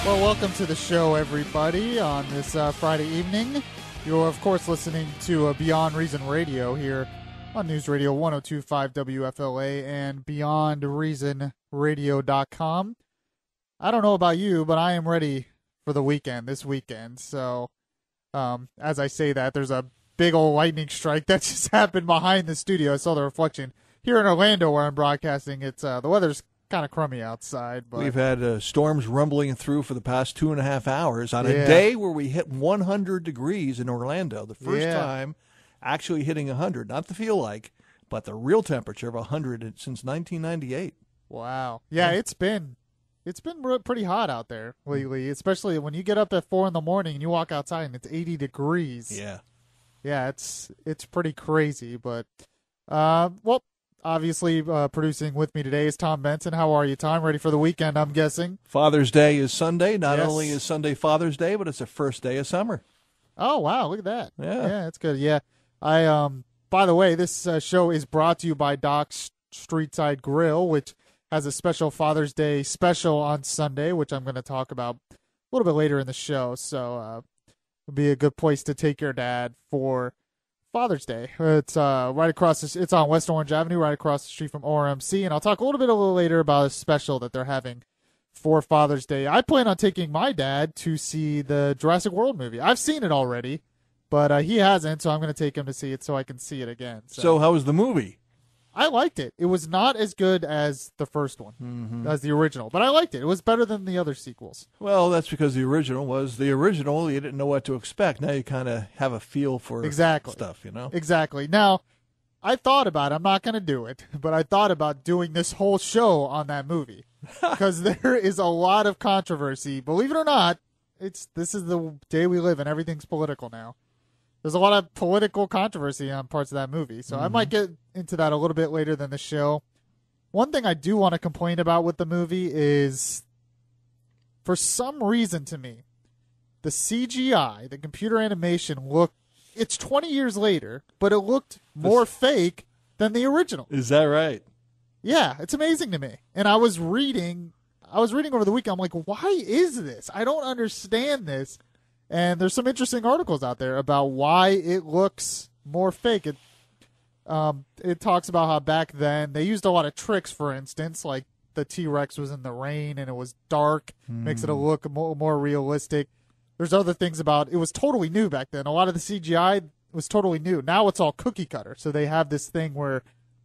Well, welcome to the show, everybody, on this Friday evening. You're, of course, listening to Beyond Reason Radio here on News Radio 102.5 WFLA and BeyondReasonRadio.com. I don't know about you, but I am ready for the weekend, this weekend. So, as I say that, there's a big old lightning strike that just happened behind the studio. I saw the reflection. Here in Orlando, where I'm broadcasting, it's the weather's kind of crummy outside. But we've had storms rumbling through for the past 2.5 hours on a day where we hit 100 degrees in Orlando. The first time actually hitting 100, not the feel like, but the real temperature of 100 since 1998. Wow. Yeah, it's been pretty hot out there lately, especially when you get up at 4 in the morning and you walk outside and it's 80 degrees. Yeah. Yeah, it's pretty crazy, but well, obviously, producing with me today is Tom Benson. How are you, Tom? Ready for the weekend, I'm guessing? Father's Day is Sunday. Not only is Sunday Father's Day, but it's the first day of summer. Oh, wow. Look at that. Yeah. Yeah, it's good. Yeah. By the way, this show is brought to you by Doc's Streetside Grill, which has a special Father's Day special on Sunday, which I'm going to talk about a little bit later in the show. So it'll be a good place to take your dad for Father's Day. It's right across. It's on West Orange Avenue, right across the street from ORMC, and I'll talk a little later about a special that they're having for Father's Day. I plan on taking my dad to see the Jurassic World movie. I've seen it already, but he hasn't, so I'm going to take him to see it so I can see it again. So how was the movie? I liked it. It was not as good as the first one, as the original, but I liked it. It was better than the other sequels. Well, that's because the original was the original. You didn't know what to expect. Now you kind of have a feel for stuff, you know? Exactly. Now, I thought about it. I'm not going to do it, but I thought about doing this whole show on that movie because there is a lot of controversy. Believe it or not, this is the day we live in. Everything's political now. There's a lot of political controversy on parts of that movie, so I might get into that a little bit later than the show. One thing I do want to complain about with the movie is, for some reason to me, the CGI, the computer animation it's 20 years later, but it looked more fake than the original. Is that right? Yeah, it's amazing to me. And I was reading over the weekend, I'm like, why is this? I don't understand this. And there's some interesting articles out there about why it looks more fake. It talks about how back then they used a lot of tricks, for instance, like the T-Rex was in the rain and it was dark, makes it look more realistic. There's other things about it was totally new back then. A lot of the CGI was totally new. Now it's all cookie cutter. So they have this thing where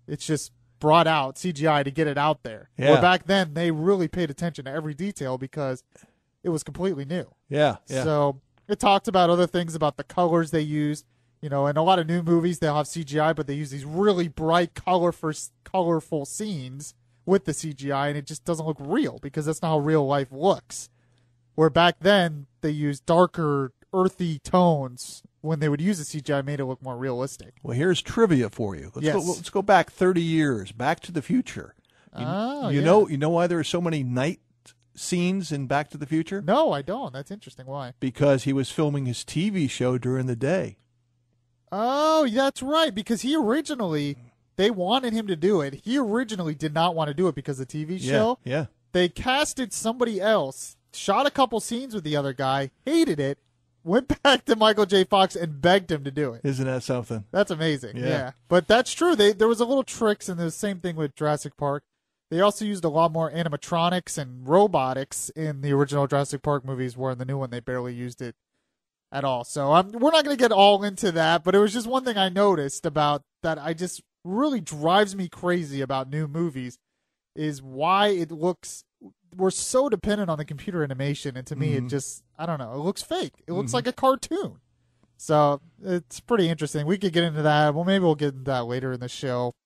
it's just brought out CGI to get it out there. Yeah. Where back then they really paid attention to every detail because it was completely new. Yeah. So it talked about other things about the colors they used. You know, in a lot of new movies, they'll have CGI, but they use these really bright, colorful scenes with the CGI, and it just doesn't look real because that's not how real life looks. Where back then, they used darker, earthy tones when they would use the CGI, made it look more realistic. Well, here's trivia for you. Let's go back 30 years, Back to the Future. You know why there are so many night scenes in Back to the Future? No, I don't. That's interesting. Why? Because he was filming his TV show during the day. Oh, that's right. Because they wanted him to do it. He originally did not want to do it because of the TV show. Yeah. They casted somebody else, shot a couple scenes with the other guy, hated it, went back to Michael J. Fox and begged him to do it. Isn't that something? That's amazing. Yeah. But that's true. There was a little tricks, and the same thing with Jurassic Park. They also used a lot more animatronics and robotics in the original Jurassic Park movies, where in the new one they barely used it at all. So we're not going to get all into that, but it was just one thing I noticed about that I just really drives me crazy about new movies is why it looks – we're so dependent on the computer animation, and to me it just – I don't know. It looks fake. It looks like a cartoon. So it's pretty interesting. We could get into that. Well, maybe we'll get into that later in the show.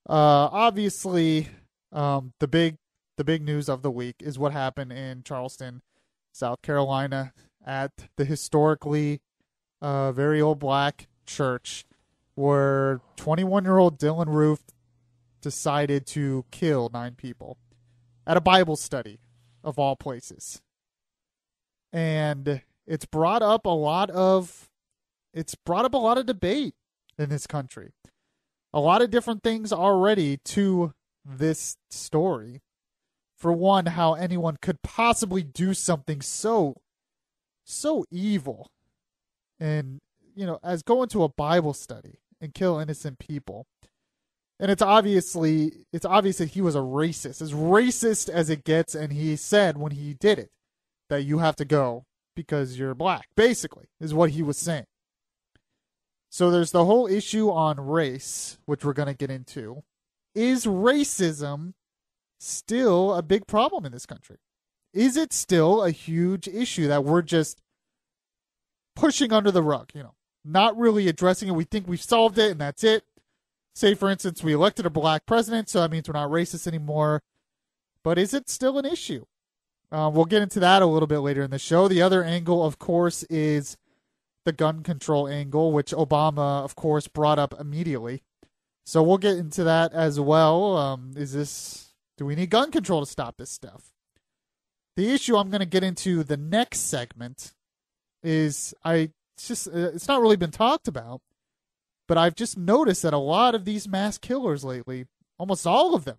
Obviously – the big news of the week is what happened in Charleston, South Carolina, at the historically very old black church, where 21-year-old Dylan Roof decided to kill 9 people at a Bible study, of all places. And it's brought up a lot of debate in this country. A lot of different things already to this story. for one, how anyone could possibly do something so evil. And, as going to a Bible study and kill innocent people. And it's obvious that he was a racist, as racist as it gets. And he said when he did it that you have to go because you're black, basically, is what he was saying. So there's the whole issue on race, which we're going to get into. Is racism still a big problem in this country? Is it still a huge issue that we're just pushing under the rug, not really addressing it? We think we've solved it and that's it. Say, for instance, we elected a black president, so that means we're not racist anymore. But is it still an issue? We'll get into that a little bit later in the show. The other angle, of course, is the gun control angle, which Obama, of course, brought up immediately. So we'll get into that as well. Do we need gun control to stop this stuff? The issue I'm going to get into the next segment is it's not really been talked about, but I've just noticed that a lot of these mass killers lately, almost all of them,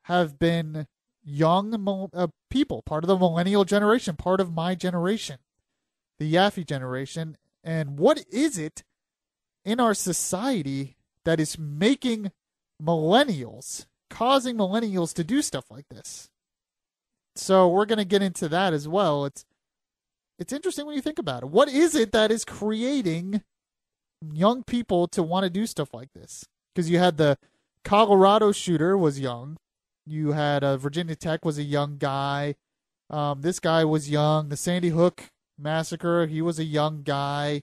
have been young people, part of the millennial generation, part of my generation, the Yaffee generation. And what is it in our society that is causing millennials to do stuff like this? So we're going to get into that as well. It's interesting when you think about it. What is it that is creating young people to want to do stuff like this? Because you had the Colorado shooter was young. You had Virginia Tech was a young guy. This guy was young. The Sandy Hook massacre, he was a young guy.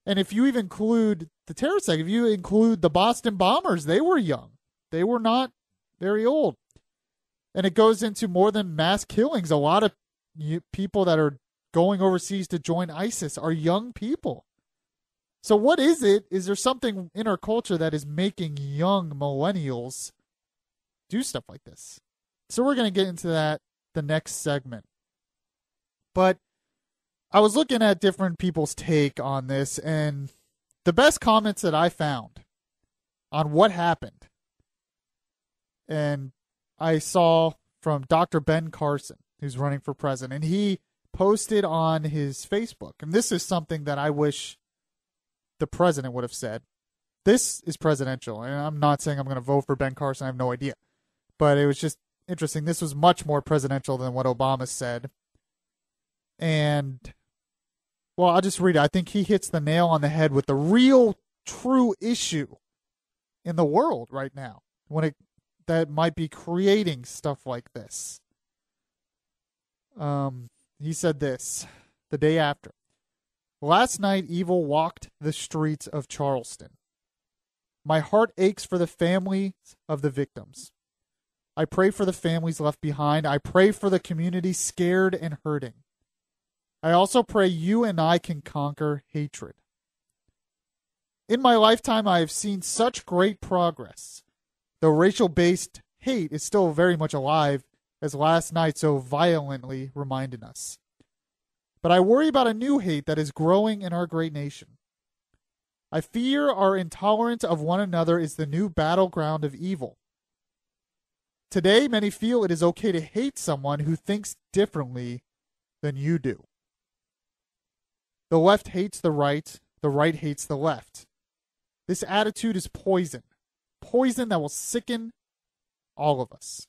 And if you even include the terrorist act, if you include the Boston bombers, they were young. They were not very old. And it goes into more than mass killings. A lot of people that are going overseas to join ISIS are young people. So what is it? Is there something in our culture that is making young millennials do stuff like this? So we're going to get into that the next segment. But I was looking at different people's take on this, and the best comments that I found on what happened, and I saw from Dr. Ben Carson, who's running for president, and he posted on his Facebook, and this is something that I wish the president would have said. This is presidential, and I'm not saying I'm going to vote for Ben Carson. I have no idea. But it was just interesting. This was much more presidential than what Obama said. And, well, I'll just read it. I think he hits the nail on the head with the real, true issue in the world right now that might be creating stuff like this. He said this the day after. Last night, evil walked the streets of Charleston. My heart aches for the families of the victims. I pray for the families left behind. I pray for the community scared and hurting. I also pray you and I can conquer hatred. In my lifetime, I have seen such great progress. Though racial-based hate is still very much alive, as last night so violently reminded us. But I worry about a new hate that is growing in our great nation. I fear our intolerance of one another is the new battleground of evil. Today, many feel it is okay to hate someone who thinks differently than you do. The left hates the right hates the left. This attitude is poison that will sicken all of us.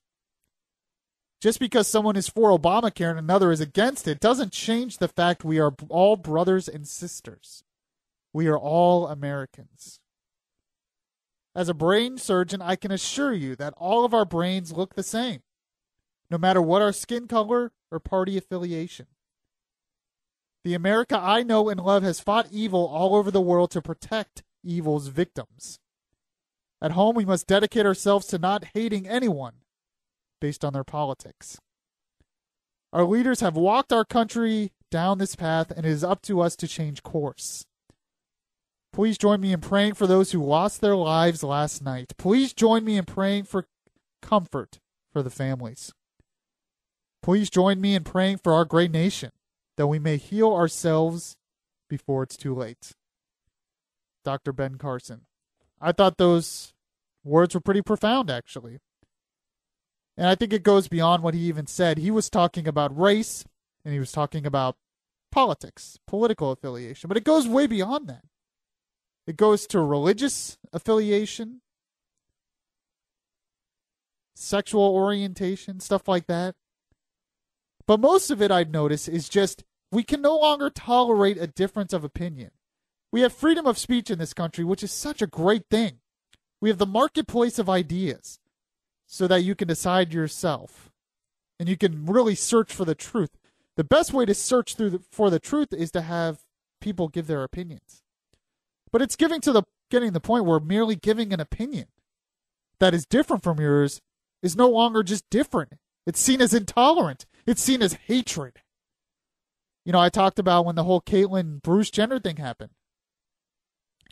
Just because someone is for Obamacare and another is against it doesn't change the fact we are all brothers and sisters. We are all Americans. As a brain surgeon, I can assure you that all of our brains look the same, no matter what our skin color or party affiliation. The America I know and love has fought evil all over the world to protect evil's victims. At home, we must dedicate ourselves to not hating anyone based on their politics. Our leaders have walked our country down this path, and it is up to us to change course. Please join me in praying for those who lost their lives last night. Please join me in praying for comfort for the families. Please join me in praying for our great nation, that we may heal ourselves before it's too late. Dr. Ben Carson. I thought those words were pretty profound, actually. And I think it goes beyond what he even said. He was talking about race, and he was talking about politics, political affiliation. But it goes way beyond that. It goes to religious affiliation, sexual orientation, stuff like that. But most of it, I've noticed, is just we can no longer tolerate a difference of opinion. We have freedom of speech in this country, which is such a great thing. We have the marketplace of ideas so that you can decide yourself and you can really search for the truth. The best way to search for the truth is to have people give their opinions. But it's getting to the point where merely giving an opinion that is different from yours is no longer just different. It's seen as intolerant. It's seen as hatred. You know, I talked about when the whole Caitlyn Bruce Jenner thing happened.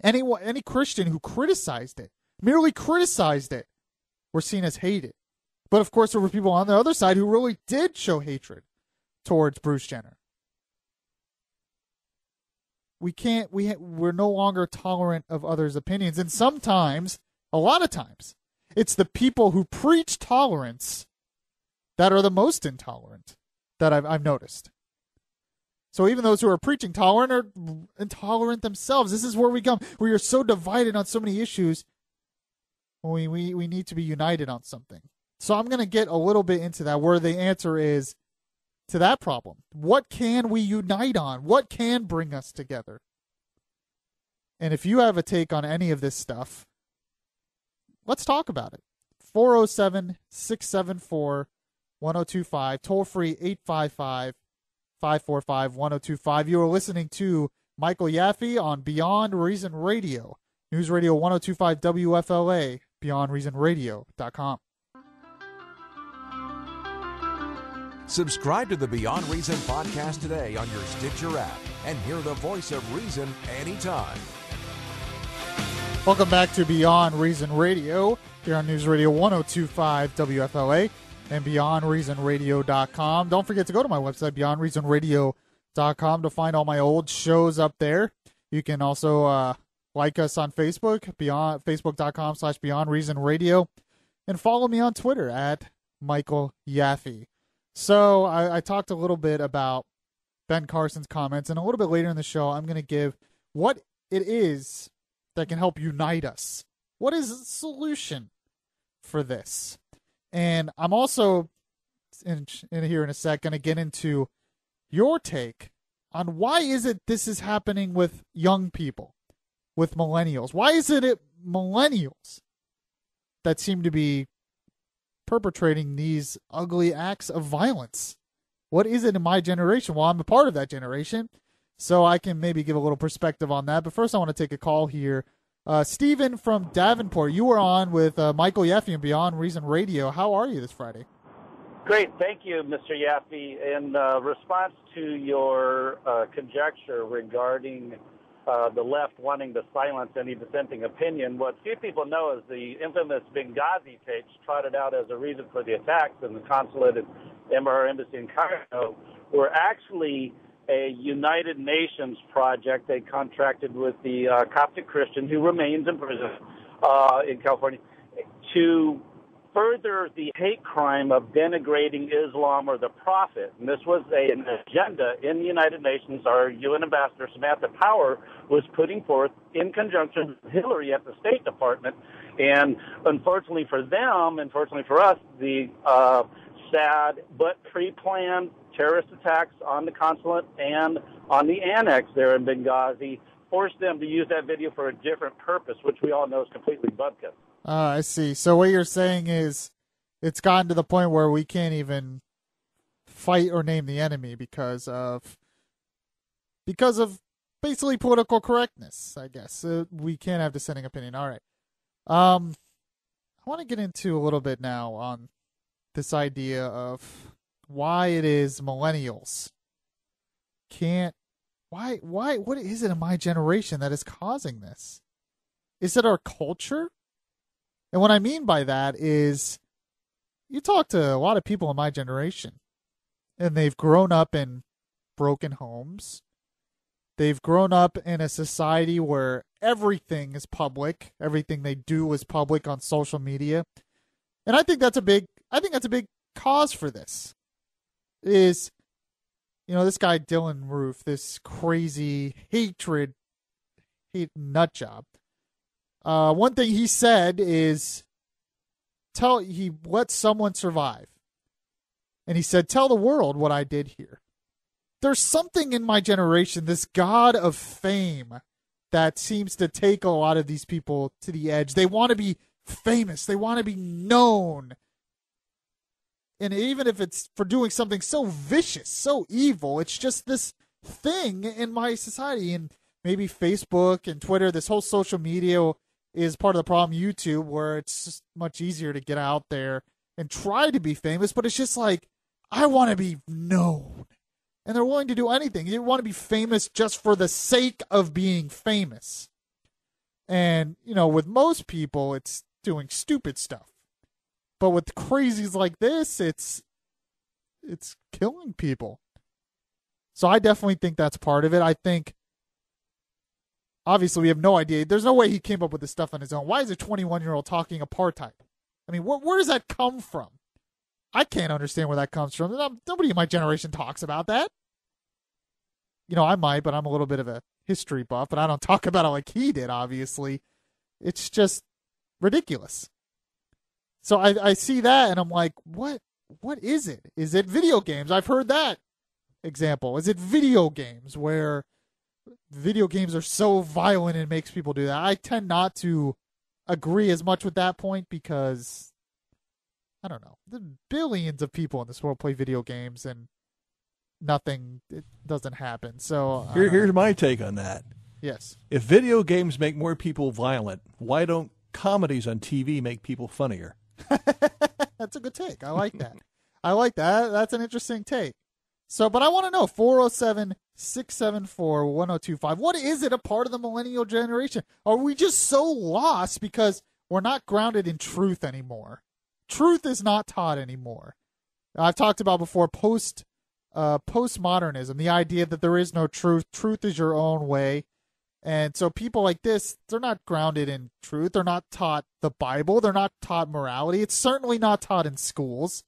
Any Christian who criticized it, merely criticized it, were seen as hated. But of course, there were people on the other side who really did show hatred towards Bruce Jenner. We're no longer tolerant of others' opinions. And sometimes, a lot of times, it's the people who preach tolerance that are the most intolerant that I've noticed. So even those who are preaching tolerant are intolerant themselves. This is where we come. We are so divided on so many issues. We need to be united on something. So I'm going to get a little bit into that, where the answer is to that problem. What can we unite on? What can bring us together? And if you have a take on any of this stuff, let's talk about it. 407-674-1025, toll free 855-545-1025. You are listening to Michael Yaffee on Beyond Reason Radio, News Radio 1025 WFLA, BeyondReasonRadio.com. Subscribe to the Beyond Reason podcast today on your Stitcher app and hear the voice of reason anytime. Welcome back to Beyond Reason Radio here on News Radio 1025 WFLA and BeyondReasonRadio.com. Don't forget to go to my website, BeyondReasonRadio.com, to find all my old shows up there. You can also like us on Facebook, Facebook.com/BeyondReasonRadio, and follow me on Twitter at Michael Yaffee. So I talked a little bit about Ben Carson's comments, and a little bit later in the show, I'm going to give what it is that can help unite us. What is the solution for this? And I'm also, in here in a sec, going to get into your take on why is it this is happening with young people, with millennials. Why is it millennials that seem to be perpetrating these ugly acts of violence? What is it in my generation? Well, I'm a part of that generation, so I can maybe give a little perspective on that. But first, I want to take a call here. Stephen from Davenport, you were on with Michael Yaffee and Beyond Reason Radio. How are you this Friday? Great. Thank you, Mr. Yaffee. In response to your conjecture regarding the left wanting to silence any dissenting opinion, what few people know is the infamous Benghazi tapes trotted out as a reason for the attacks in the consulate and our embassy in Cairo were actually a United Nations project they contracted with the Coptic Christian who remains in prison in California to further the hate crime of denigrating Islam or the Prophet. And this was an agenda in the United Nations. Our UN ambassador, Samantha Power, was putting forth in conjunction with Hillary at the State Department. And unfortunately for them, unfortunately for us, the sad but pre-planned terrorist attacks on the consulate and on the annex there in Benghazi forced them to use that video for a different purpose, which we all know is completely bupkis. I see. So what you're saying is it's gotten to the point where we can't even fight or name the enemy because of basically political correctness, I guess. We can't have dissenting opinion. All right. I want to get into a little bit now on this idea of why it is millennials what is it in my generation that is causing this? Is it our culture? And what I mean by that is you talk to a lot of people in my generation, and they've grown up in broken homes. They've grown up in a society where everything is public. Everything they do is public on social media. And I think that's a big I think that's a big cause for this. Is, this guy Dylan Roof, this crazy hate nut job. One thing he said is he let someone survive. And he said, tell the world what I did here. There's something in my generation, this god of fame, that seems to take a lot of these people to the edge. They want to be famous. They want to be known. And even if it's for doing something so vicious, so evil, it's just this thing in my society. And maybe Facebook and Twitter, this whole social media is part of the problem. YouTube, where it's just much easier to get out there and try to be famous. But it's just like, I want to be known. And they're willing to do anything. You want to be famous just for the sake of being famous. And, with most people, it's doing stupid stuff. But with crazies like this, it's killing people. So I definitely think that's part of it. I think, obviously, we have no idea. There's no way he came up with this stuff on his own. Why is a 21-year-old talking apartheid? I mean, where does that come from? I can't understand where that comes from. Nobody in my generation talks about that. I might, but I'm a little bit of a history buff, but I don't talk about it like he did, obviously. It's just ridiculous. So I see that, and I'm like, what is it? Is it video games? I've heard that example. Is it video games where video games are so violent and it makes people do that? I tend not to agree as much with that point because, I don't know, the billions of people in this world play video games and it doesn't happen. So here's my take on that. Yes. If video games make more people violent, why don't comedies on TV make people funnier? That's a good take. I like that. That's an interesting take. So, but I want to know, 407-674-1025, what is it a part of the millennial generation? Are we just so lost because we're not grounded in truth anymore? Truth is not taught anymore. I've talked about before postmodernism, the idea that there is no truth. Truth is your own way. And so people like this, they're not grounded in truth. They're not taught the Bible. They're not taught morality. It's certainly not taught in schools.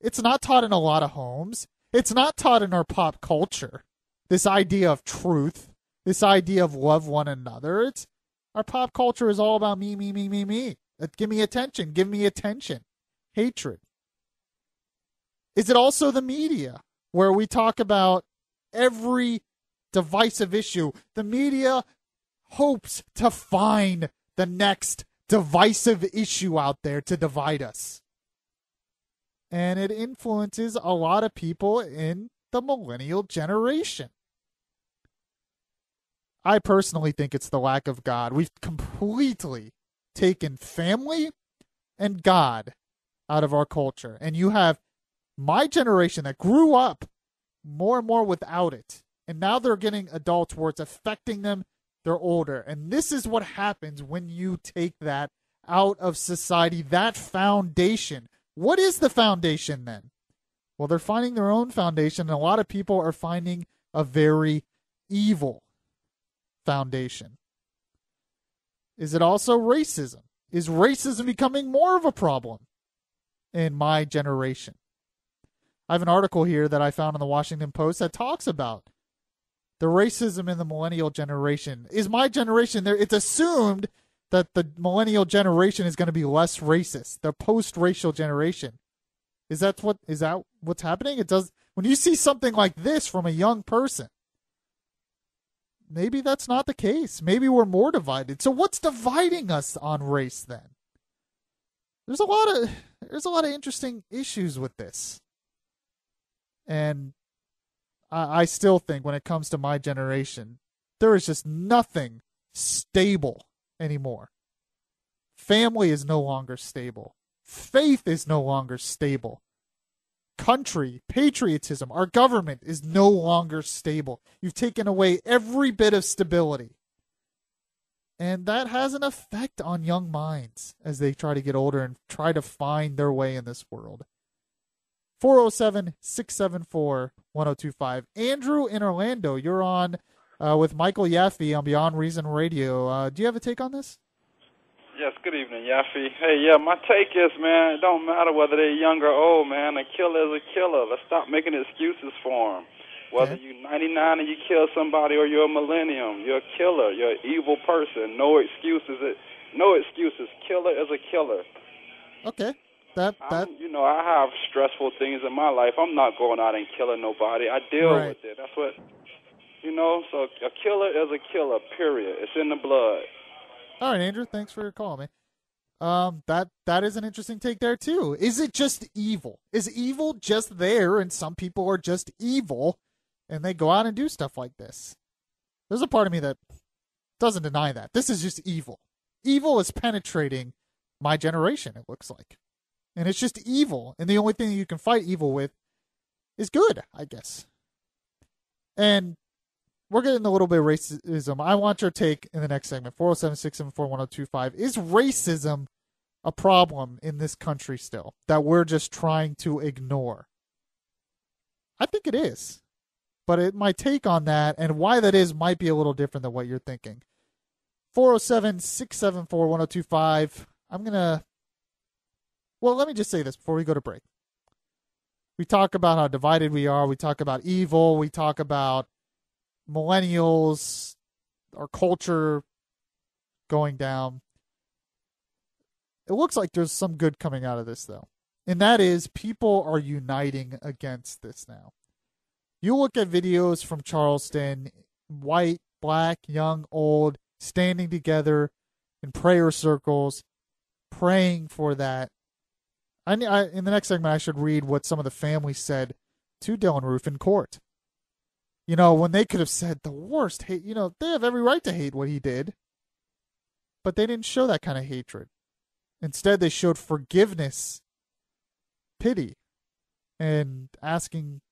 It's not taught in a lot of homes. It's not taught in our pop culture. This idea of truth, this idea of love one another. Our pop culture is all about me, me, me, me, me. Give me attention. Give me attention. Hatred. Is it also the media where we talk about every divisive issue? The media hopes to find the next divisive issue out there to divide us. And it influences a lot of people in the millennial generation. I personally think it's the lack of God. We've completely taken family and God out of our culture. And you have my generation that grew up more and more without it. And now they're getting adults where it's affecting them. They're older. And this is what happens when you take that out of society, that foundation. What is the foundation then? Well, they're finding their own foundation, and a lot of people are finding a very evil foundation. Is it also racism? Is racism becoming more of a problem in my generation? I have an article here that I found in the Washington Post that talks about the racism in the millennial generation. Is my generation there? It's assumed that the millennial generation is going to be less racist, the post-racial generation. Is that what's happening? It does. When you see something like this from a young person, maybe that's not the case. Maybe we're more divided. So what's dividing us on race then? There's a lot of interesting issues with this. And I still think when it comes to my generation, there is just nothing stable anymore. Family is no longer stable. Faith is no longer stable. Country, patriotism, our government is no longer stable. You've taken away every bit of stability. And that has an effect on young minds as they try to get older and try to find their way in this world. 407-674-1025. Andrew in Orlando, you're on with Michael Yaffee on Beyond Reason Radio. Do you have a take on this? Yes, good evening, Yaffee. Hey, yeah, my take is, man, it don't matter whether they're young or old, man. A killer is a killer. Let's stop making excuses for them. Whether you're 99 and you kill somebody or you're a millennium, you're a killer. You're an evil person. No excuses. No excuses. Killer is a killer. Okay. That. I have stressful things in my life. I'm not going out and killing nobody. I deal with it. That's what, so a killer is a killer, period. It's in the blood. All right, Andrew, thanks for your call, man. That is an interesting take there, too. Is it just evil? Is evil just there and some people are just evil and they go out and do stuff like this? There's a part of me that doesn't deny that. This is just evil. Evil is penetrating my generation, it looks like. And it's just evil. And the only thing you can fight evil with is good, I guess. And we're getting a little bit of racism. I want your take in the next segment. 407-674-1025. Is racism a problem in this country still that we're just trying to ignore? I think it is. But my take on that and why that is might be a little different than what you're thinking. 407-674-1025. Let me just say this before we go to break. We talk about how divided we are. We talk about evil. We talk about millennials, our culture going down. It looks like there's some good coming out of this, though. And that is people are uniting against this now. You look at videos from Charleston, white, black, young, old, standing together in prayer circles, praying for that. In the next segment, I should read what some of the families said to Dylan Roof in court. When they could have said the worst hate, they have every right to hate what he did. But they didn't show that kind of hatred. Instead, they showed forgiveness, pity, and asking,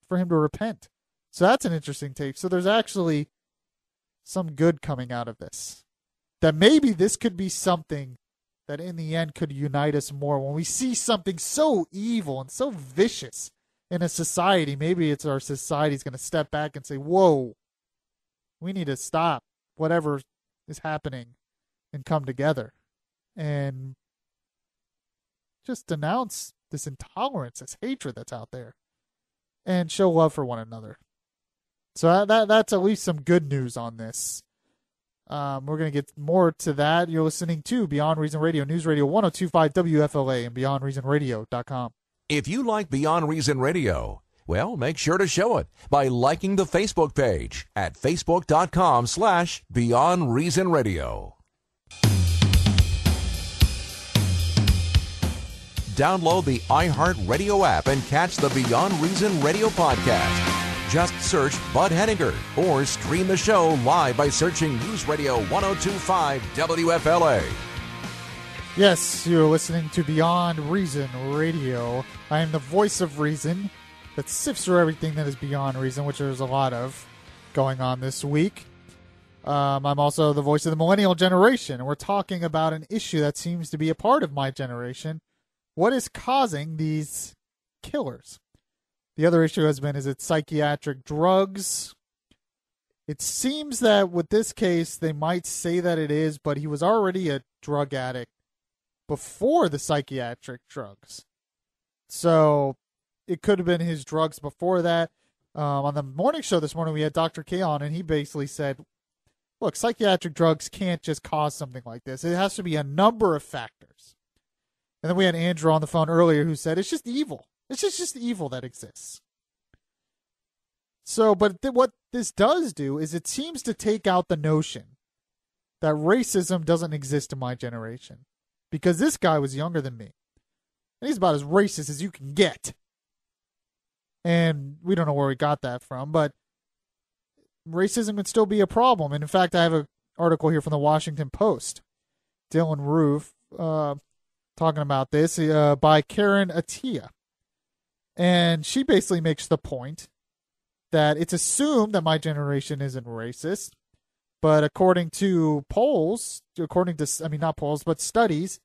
for him to repent. So that's an interesting take. So there's actually some good coming out of this. That maybe this could be something that in the end could unite us more. When we see something so evil and so vicious in a society, maybe it's our society's going to step back and say, whoa, we need to stop whatever is happening and come together and just denounce this intolerance, this hatred that's out there and show love for one another. So that's at least some good news on this. We're going to get more to that. You're listening to Beyond Reason Radio, News Radio 102.5 WFLA and BeyondReasonRadio.com. If you like Beyond Reason Radio, well, make sure to show it by liking the Facebook page at Facebook.com/Beyond Reason Radio. Download the iHeartRadio app and catch the Beyond Reason Radio podcast. Just search Bud Henninger or stream the show live by searching News Radio 102.5 WFLA. Yes, you're listening to Beyond Reason Radio. I am the voice of reason that sifts through everything that is beyond reason, which there's a lot of going on this week. I'm also the voice of the millennial generation, and we're talking about an issue that seems to be a part of my generation. What is causing these killers? The other issue has been, is it psychiatric drugs? It seems that with this case, they might say that it is, but he was already a drug addict before the psychiatric drugs. So it could have been his drugs before that. On the morning show this morning, we had Dr. K on, and he basically said, look, psychiatric drugs can't just cause something like this. It has to be a number of factors. And then we had Andrew on the phone earlier who said, it's just evil. It's just evil that exists. So, but what this does do is it seems to take out the notion that racism doesn't exist in my generation. Because this guy was younger than me. And he's about as racist as you can get. And we don't know where we got that from, but racism can still be a problem. And in fact, I have an article here from the Washington Post. Dylan Roof talking about this by Karen Attia. And she basically makes the point that it's assumed that my generation isn't racist. But according to polls, not polls, but studies,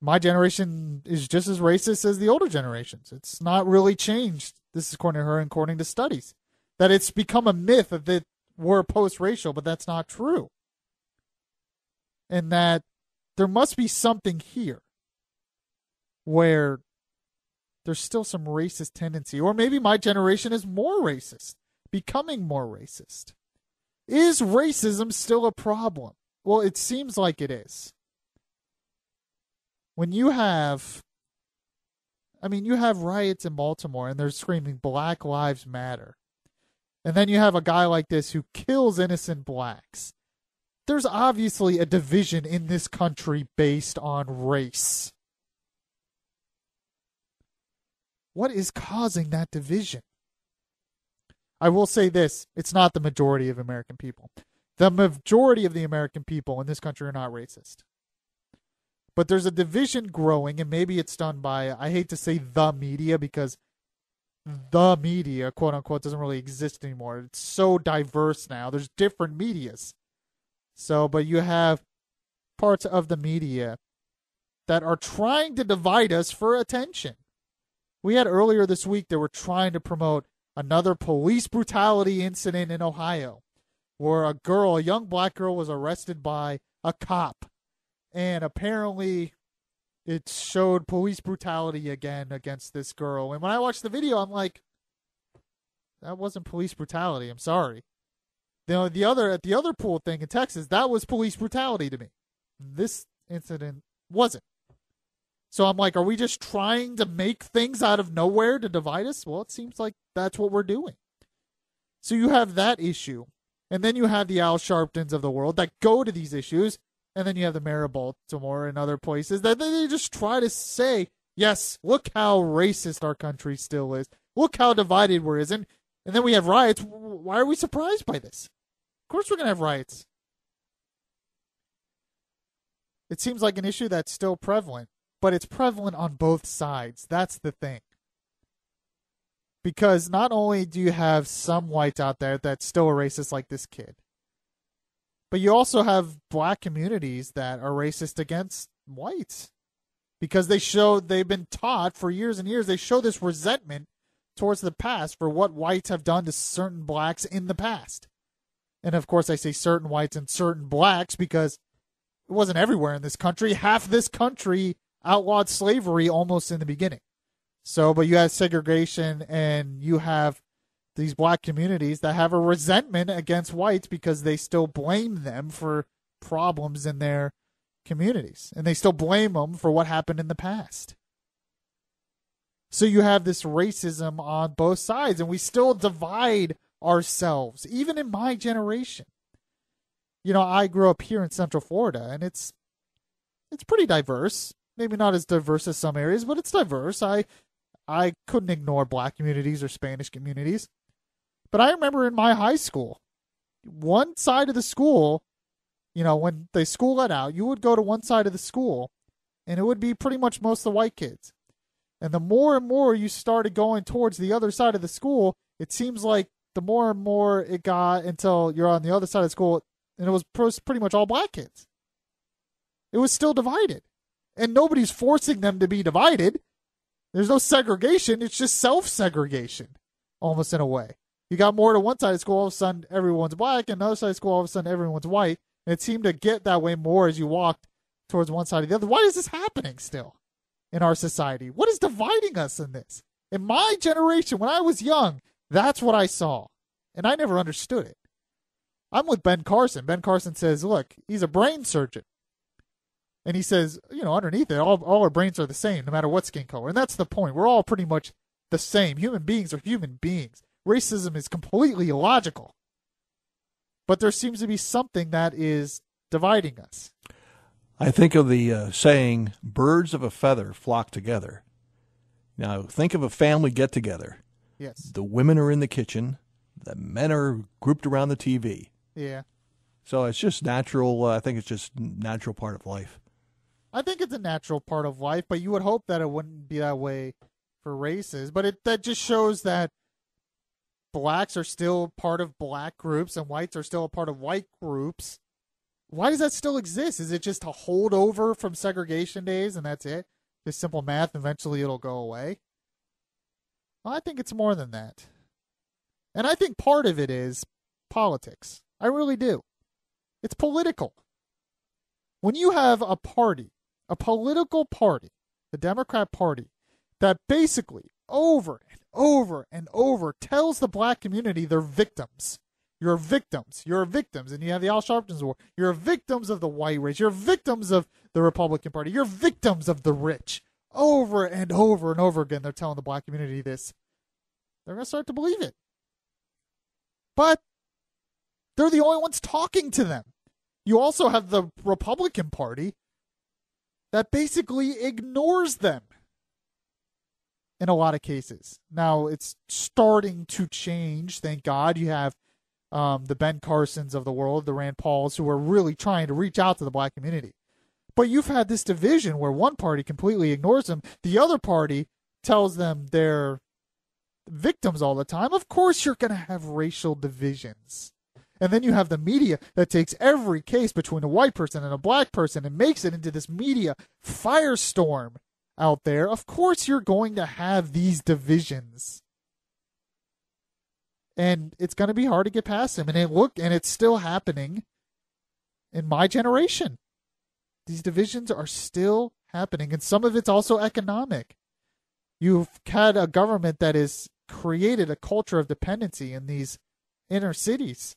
my generation is just as racist as the older generations. It's not really changed. This is according to her and according to studies. That it's become a myth that we're post-racial, but that's not true. and that there must be something here where there's still some racist tendency, or maybe my generation is more racist, becoming more racist. Is racism still a problem? Well, it seems like it is. When you have riots in Baltimore and they're screaming Black Lives Matter. And then you have a guy like this who kills innocent blacks. There's obviously a division in this country based on race. What is causing that division? I will say this, it's not the majority of American people. The majority of the American people in this country are not racist. But there's a division growing, and maybe it's done by, I hate to say the media, because the media, quote unquote, doesn't really exist anymore. It's so diverse now. There's different medias. But you have parts of the media that are trying to divide us for attention. We had earlier this week, they were trying to promote another police brutality incident in Ohio, where a young black girl was arrested by a cop. And apparently it showed police brutality again against this girl. And when I watched the video, I'm like, that wasn't police brutality. I'm sorry. The other pool thing in Texas, that was police brutality to me. This incident wasn't. So I'm like, are we just trying to make things out of nowhere to divide us? Well, it seems like that's what we're doing. So you have that issue. And then you have the Al Sharptons of the world that go to these issues. And then you have the mayor of Baltimore and other places that they just try to say, yes, look how racist our country still is. Look how divided we're is. And then we have riots. Why are we surprised by this? Of course we're going to have riots. It seems like an issue that's still prevalent, but it's prevalent on both sides. That's the thing. Because not only do you have some whites out there that still are racist like this kid, but you also have black communities that are racist against whites because they've been taught for years and years, they show this resentment towards the past for what whites have done to certain blacks in the past. And of course I say certain whites and certain blacks because it wasn't everywhere in this country. Half this country outlawed slavery almost in the beginning. But you have segregation and you have these black communities that have a resentment against whites because they still blame them for problems in their communities. And they still blame them for what happened in the past. So you have this racism on both sides, and we still divide ourselves, even in my generation. I grew up here in Central Florida, and it's pretty diverse. Maybe not as diverse as some areas, but it's diverse. I couldn't ignore black communities or Spanish communities. But I remember in my high school, one side of the school, when the school let out, you would go to one side of the school, and it would be pretty much most of the white kids. And the more and more you started going towards the other side of the school, it seems like the more and more it got until you're on the other side of the school, and it was pretty much all black kids. It was still divided. And nobody's forcing them to be divided. There's no segregation. It's just self-segregation, almost in a way. You got more to one side of school, all of a sudden everyone's black, and the other side of school, all of a sudden everyone's white. And it seemed to get that way more as you walked towards one side or the other. Why is this happening still in our society? What is dividing us in this? In my generation, when I was young, that's what I saw. And I never understood it. I'm with Ben Carson. Ben Carson says, look, he's a brain surgeon. And he says, underneath it, all our brains are the same, no matter what skin color. And that's the point. We're all pretty much the same. Human beings are human beings. Racism is completely illogical. But there seems to be something that is dividing us. I think of the saying, birds of a feather flock together. Now, think of a family get-together. Yes. The women are in the kitchen. The men are grouped around the TV. Yeah. So it's just natural. I think it's just a natural part of life. I think it's a natural part of life, but you would hope that it wouldn't be that way for races. But that just shows that blacks are still part of black groups and whites are still a part of white groups. Why does that still exist? Is it just a holdover from segregation days and that's it? Just simple math, eventually it'll go away? Well, I think it's more than that. And I think part of it is politics. I really do. It's political. When you have a party, a political party, the Democrat Party, that basically over and over and over tells the black community they're victims. You're victims. You're victims. And you have the Al Sharpton's War. You're victims of the white race. You're victims of the Republican Party. You're victims of the rich. Over and over and over again, they're telling the black community this. They're going to start to believe it. But they're the only ones talking to them. You also have the Republican Party that basically ignores them in a lot of cases. Now, it's starting to change, thank God. You have the Ben Carsons of the world, the Rand Pauls, who are really trying to reach out to the black community. But you've had this division where one party completely ignores them. The other party tells them they're victims all the time. Of course you're going to have racial divisions. And then you have the media that takes every case between a white person and a black person and makes it into this media firestorm out there. Of course you're going to have these divisions. And it's going to be hard to get past them. And it's still happening in my generation. These divisions are still happening. And some of it's also economic. You've had a government that has created a culture of dependency in these inner cities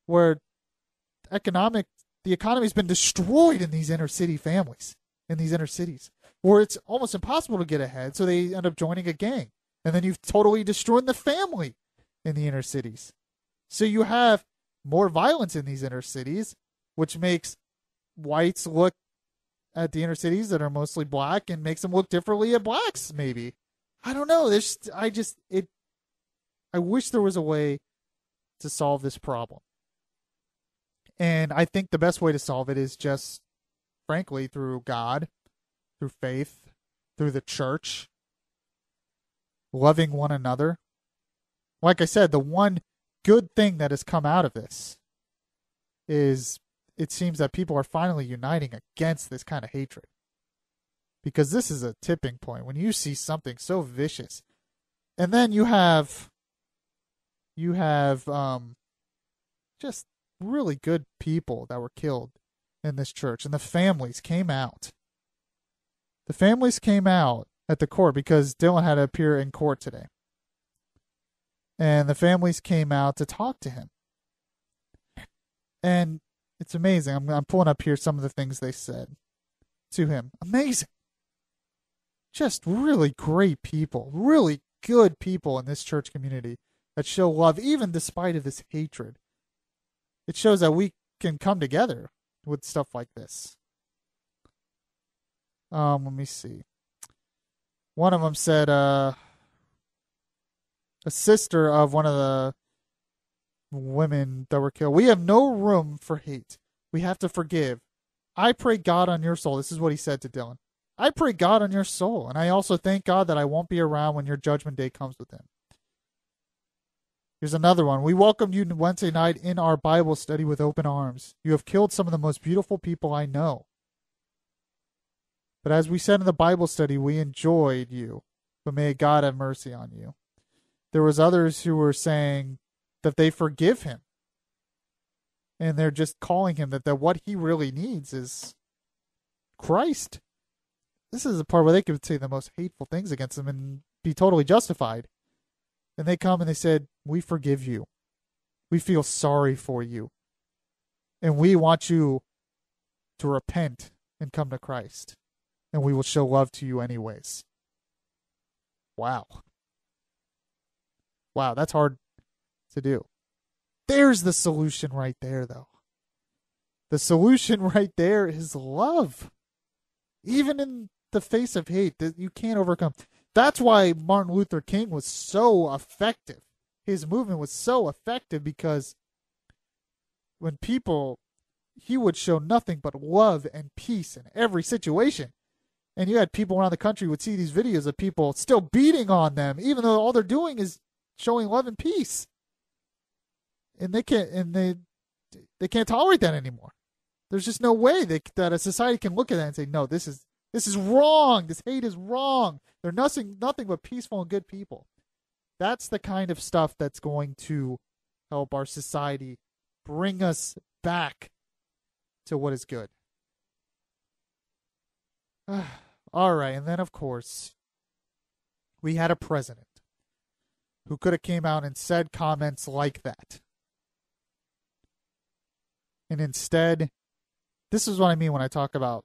where the economy's been destroyed in these inner city families, in these inner cities, where it's almost impossible to get ahead. So they end up joining a gang. And then you've totally destroyed the family in the inner cities. So you have more violence in these inner cities, which makes whites look at the inner cities that are mostly black and makes them look differently at blacks, maybe. I don't know. I wish there was a way to solve this problem. And I think the best way to solve it is just, frankly, through God, through faith, through the church, loving one another. Like I said, the one good thing that has come out of this is it seems that people are finally uniting against this kind of hatred. Because this is a tipping point. When you see something so vicious, and then you have just really good people that were killed in this church, and the families came out. The families came out at the court because Dylan had to appear in court today. And the families came out to talk to him. And it's amazing. I'm pulling up here some of the things they said to him. Amazing. Just really great people, really good people in this church community that show love, even despite of this hatred. It shows that we can come together with stuff like this. Let me see. One of them said, a sister of one of the women that were killed, "We have no room for hate. We have to forgive. I pray God on your soul." This is what he said to Dylan. "I pray God on your soul, and I also thank God that I won't be around when your judgment day comes with him." Here's another one. "We welcomed you Wednesday night in our Bible study with open arms. You have killed some of the most beautiful people I know. But as we said in the Bible study, we enjoyed you, but may God have mercy on you." There was others who were saying that they forgive him. And they're just calling him that what he really needs is Christ. This is the part where they could say the most hateful things against him and be totally justified. And they come and they said, "We forgive you. We feel sorry for you. And we want you to repent and come to Christ. And we will show love to you anyways." Wow. Wow, that's hard to do. There's the solution right there, though. The solution right there is love. Even in the face of hate that you can't overcome. That's why Martin Luther King was so effective. His movement was so effective because when he would show nothing but love and peace in every situation. And you had people around the country would see these videos of people still beating on them, even though all they're doing is showing love and peace. And they can't tolerate that anymore. There's just no way that a society can look at that and say, "No, this is wrong. This hate is wrong. They're nothing but peaceful and good people." That's the kind of stuff that's going to help our society bring us back to what is good. All right, and then, of course, we had a president who could have came out and said comments like that. And instead, this is what I mean when I talk about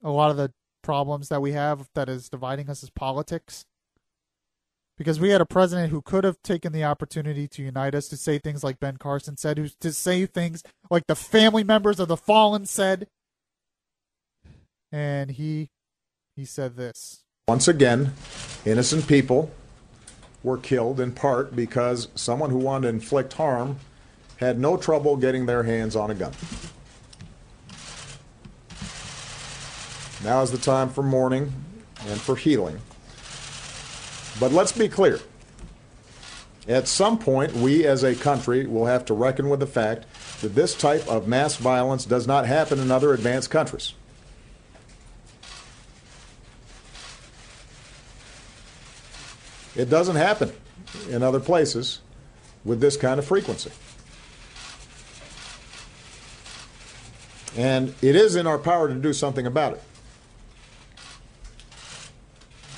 a lot of the problems that we have that is dividing us as politics. Because we had a president who could have taken the opportunity to unite us, to say things like Ben Carson said, to say things like the family members of the fallen said. And he said this. Once again, innocent people were killed in part because someone who wanted to inflict harm had no trouble getting their hands on a gun. Now is the time for mourning and for healing. But let's be clear. At some point, we as a country will have to reckon with the fact that this type of mass violence does not happen in other advanced countries. It doesn't happen in other places with this kind of frequency. And it is in our power to do something about it.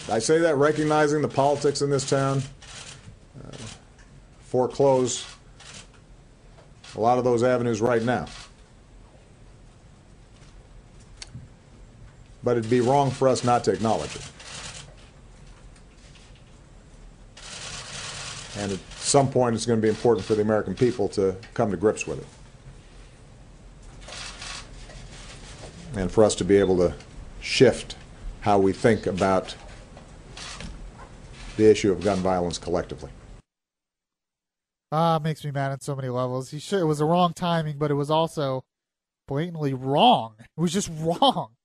I say that recognizing the politics in this town foreclose a lot of those avenues right now. But it'd be wrong for us not to acknowledge it. And at some point, it's going to be important for the American people to come to grips with it. And for us to be able to shift how we think about the issue of gun violence collectively. It makes me mad on so many levels. It was the wrong timing, but it was also blatantly wrong. It was just wrong.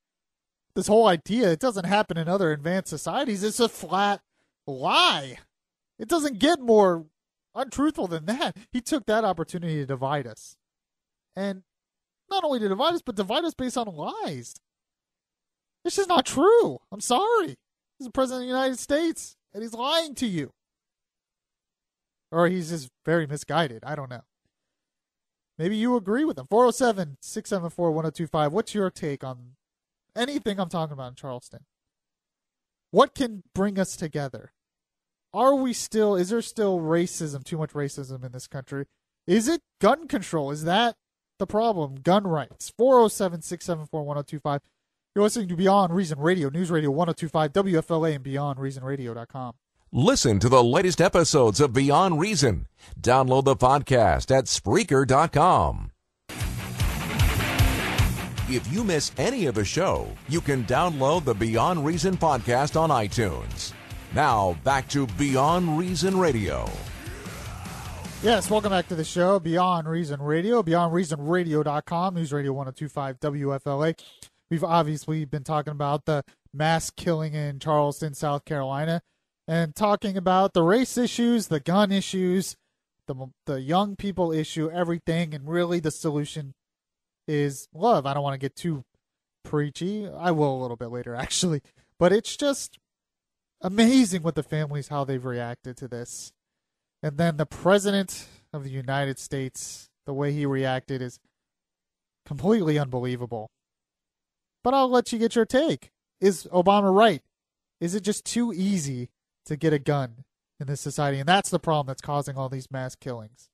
This whole idea, it doesn't happen in other advanced societies. It's a flat lie. It doesn't get more untruthful than that. He took that opportunity to divide us. And not only to divide us, but divide us based on lies. This is not true. I'm sorry. He's the President of the United States, and he's lying to you. Or he's just very misguided. I don't know. Maybe you agree with him. 407-674-1025. What's your take on anything I'm talking about in Charleston? What can bring us together? Is there still racism, too much racism in this country? Is it gun control? Is that the problem? Gun rights. 407-674-1025. You're listening to Beyond Reason Radio, News Radio 1025, WFLA, and BeyondReasonRadio.com. Listen to the latest episodes of Beyond Reason. Download the podcast at Spreaker.com. If you miss any of the show, you can download the Beyond Reason podcast on iTunes. Now, back to Beyond Reason Radio. Yes, welcome back to the show, Beyond Reason Radio, BeyondReasonRadio.com, News Radio 1025, WFLA. We've obviously been talking about the mass killing in Charleston, South Carolina, and talking about the race issues, the gun issues, the young people issue, everything, and really the solution is love. I don't want to get too preachy. I will a little bit later, actually. But it's just amazing what the families, how they've reacted to this. And then the President of the United States, the way he reacted is completely unbelievable. But I'll let you get your take. Is Obama right? Is it just too easy to get a gun in this society? And that's the problem that's causing all these mass killings.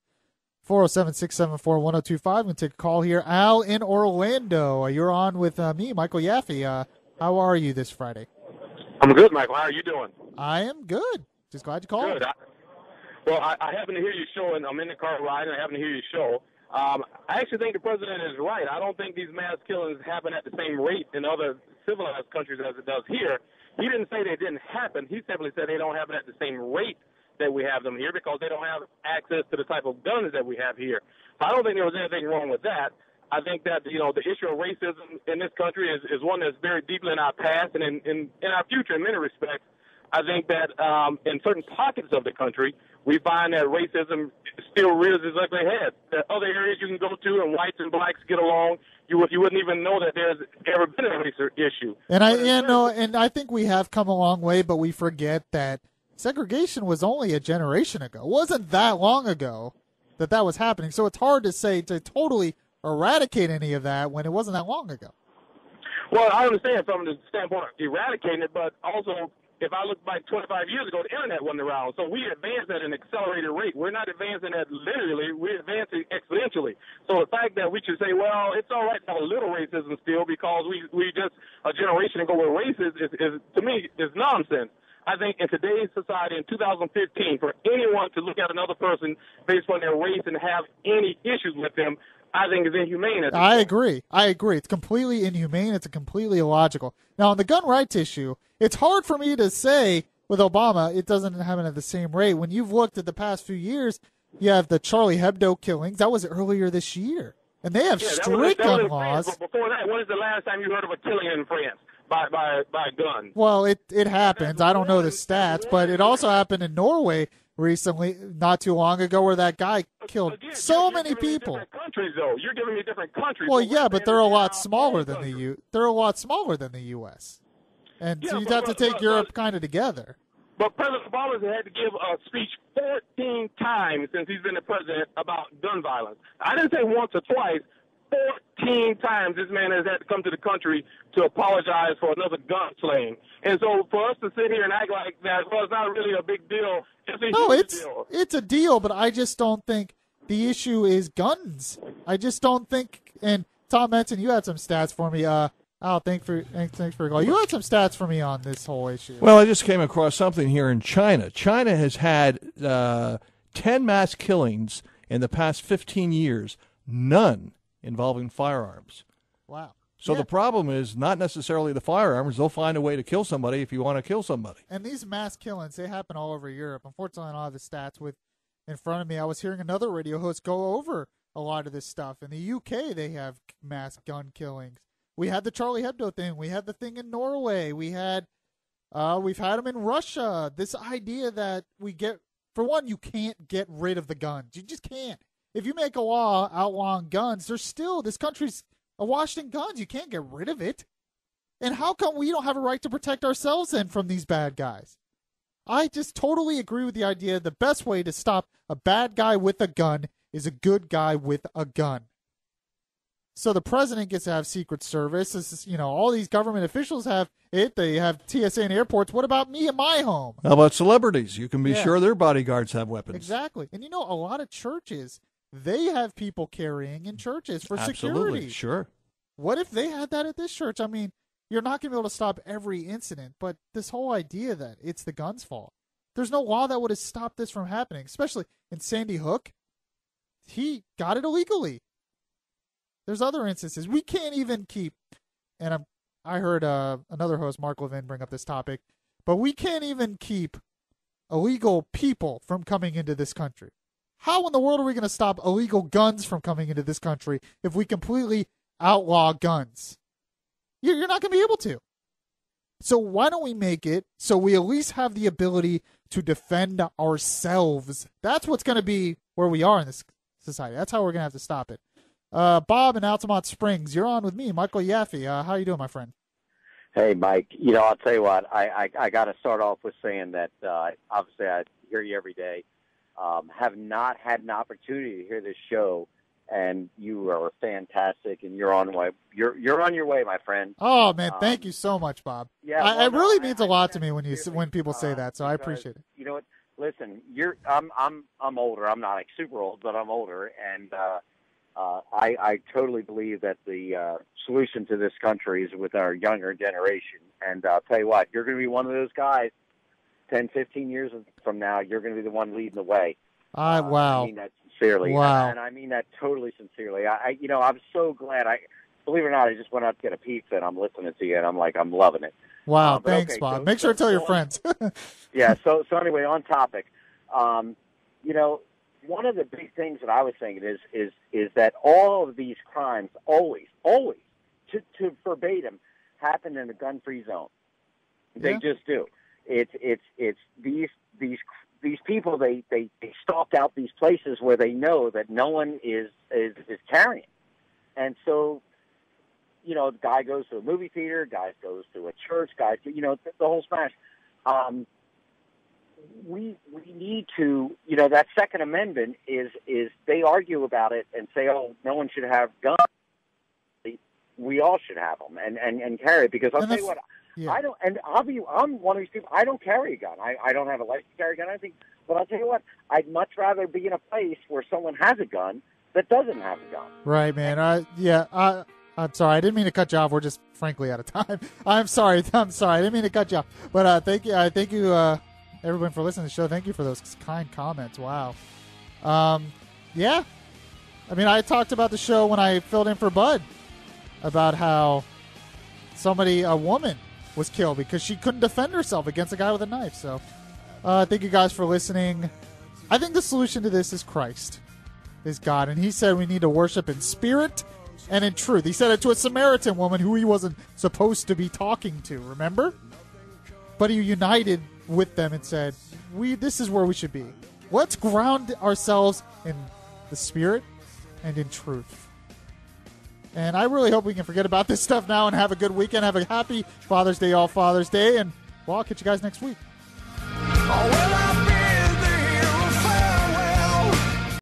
407-674-1025. I'm going to take a call here. Al in Orlando. You're on with me, Michael Yaffee. How are you this Friday? I'm good, Michael. How are you doing? I am good. Just glad you called. Good. I happen to hear you show, and I'm in the car riding, and I happen to hear you show. I actually think the president is right. I don't think these mass killings happen at the same rate in other civilized countries as it does here. He didn't say they didn't happen. He simply said they don't happen at the same rate that we have them here because they don't have access to the type of guns that we have here. So I don't think there was anything wrong with that. I think that, the issue of racism in this country is one that's very deeply in our past and in our future in many respects. I think that in certain pockets of the country, we find that racism still rears its ugly head. There are other areas you can go to and whites and blacks get along. You wouldn't even know that there's ever been a race issue. And I think we have come a long way, but we forget that segregation was only a generation ago. It wasn't that long ago that was happening. So it's hard to say to totally eradicate any of that when it wasn't that long ago. Well, I understand from the standpoint of eradicating it, but also if I look back 25 years ago, the internet wasn't around. So we advanced at an accelerated rate. We're not advancing at linearly. We're advancing exponentially. So the fact that we should say, well, it's all right to have a little racism still because we just a generation ago were racist is to me, is nonsense. I think in today's society in 2015, for anyone to look at another person based on their race and have any issues with them, I think is inhumane. I agree. It's completely inhumane. It's completely illogical. Now, on the gun rights issue, it's hard for me to say with Obama it doesn't happen at the same rate. When you've looked at the past few years, you have the Charlie Hebdo killings. That was earlier this year. And they have strict gun laws. But before that, when is the last time you heard of a killing in France by gun? Well, it happens. I don't know the stats, but it also happened in Norway recently, not too long ago, where that guy killed so many people. Different countries, though. You're giving me different countries. Well, yeah, but they're a lot smaller than the They're a lot smaller than the U.S. And so you'd have to take Europe kind of together. But President Obama has had to give a speech 14 times since he's been the president about gun violence. I didn't say once or twice. 14 times this man has had to come to the country to apologize for another gun slaying. And so for us to sit here and act like that, well, it's not really a big deal. It's a huge deal. It's a deal, but I just don't think the issue is guns. I just don't think, and Tom Menton, you had some stats for me. Thanks for your call. You had some stats for me on this whole issue. Well, I just came across something here in China. China has had 10 mass killings in the past 15 years, none involving firearms. Wow. So the problem is not necessarily the firearms. They'll find a way to kill somebody if you want to kill somebody. And these mass killings, they happen all over Europe. Unfortunately, I don't have the stats in front of me. I was hearing another radio host go over a lot of this stuff. In the UK, they have mass gun killings. We had the Charlie Hebdo thing. We had the thing in Norway. we've had them in Russia. This idea that for one, you can't get rid of the guns. You just can't. If you make a law outlawing guns, this country's awash in guns. You can't get rid of it. And how come we don't have a right to protect ourselves then from these bad guys? I just totally agree with the idea the best way to stop a bad guy with a gun is a good guy with a gun. So the president gets to have Secret Service. All these government officials have it. They have TSA in airports. What about me and my home? How about celebrities? You can be sure their bodyguards have weapons. Exactly. And a lot of churches, they have people carrying in churches for Absolutely. security. Sure. What if they had that at this church? I mean, you're not going to be able to stop every incident, but this whole idea that it's the gun's fault. There's no law that would have stopped this from happening, especially in Sandy Hook. He got it illegally. There's other instances. We can't even keep, and I heard another host, Mark Levin, bring up this topic, but we can't even keep illegal people from coming into this country. How in the world are we going to stop illegal guns from coming into this country if we completely outlaw guns? You're not going to be able to. So why don't we make it so we at least have the ability to defend ourselves? That's what's going to be where we are in this society. That's how we're going to have to stop it. Bob in Altamont Springs, you're on with me, Michael Yaffee. How you doing, my friend? Hey, Mike. I'll tell you what. I got to start off with saying that obviously I hear you every day. Have not had an opportunity to hear this show, and you are fantastic, and you're on your way, my friend. Oh man, thank you so much, Bob. Yeah, it really means a lot to me when people say that. So I appreciate it. You know what? Listen, I'm older. I'm not like super old, but I'm older, and I totally believe that the solution to this country is with our younger generation. And I'll tell you what, you're going to be one of those guys 10, 15 years from now. You're going to be the one leading the way. Wow. I mean that sincerely. Wow. And I mean that totally sincerely. I'm so glad. Believe it or not, I just went out to get a pizza, and I'm listening to you, and I'm loving it. Wow, thanks, okay, Bob. Make sure to tell your friends. Yeah, so anyway, on topic, one of the big things that I was thinking is that all of these crimes always, to verbatim, happen in a gun-free zone. They just do. It's these people, they stalk out these places where they know that no one is carrying. And so, the guy goes to a movie theater, guy goes to a church, the whole smash. We need to, that Second Amendment is they argue about it and say, oh, no one should have guns. we all should have them and carry it, because I'll tell you what, yeah. I'm one of these people. I don't carry a gun. I don't have a license to carry a gun. I think, but I'll tell you what, I'd much rather be in a place where someone has a gun that doesn't have a gun. Right, man. I'm sorry. I didn't mean to cut you off. We're just frankly out of time. I'm sorry. I didn't mean to cut you off. But thank you, everyone, for listening to the show. Thank you for those kind comments. Wow. Yeah. I mean, I talked about the show when I filled in for Bud about how a woman was killed because she couldn't defend herself against a guy with a knife. So thank you guys for listening. I think the solution to this is Christ, is God. And he said we need to worship in spirit and in truth. He said it to a Samaritan woman who he wasn't supposed to be talking to, remember? But he united with them and said, this is where we should be. Let's ground ourselves in the spirit and in truth. And I really hope we can forget about this stuff now and have a good weekend. Have a happy Father's Day, all Father's Day. And, well, I'll catch you guys next week. Oh, well,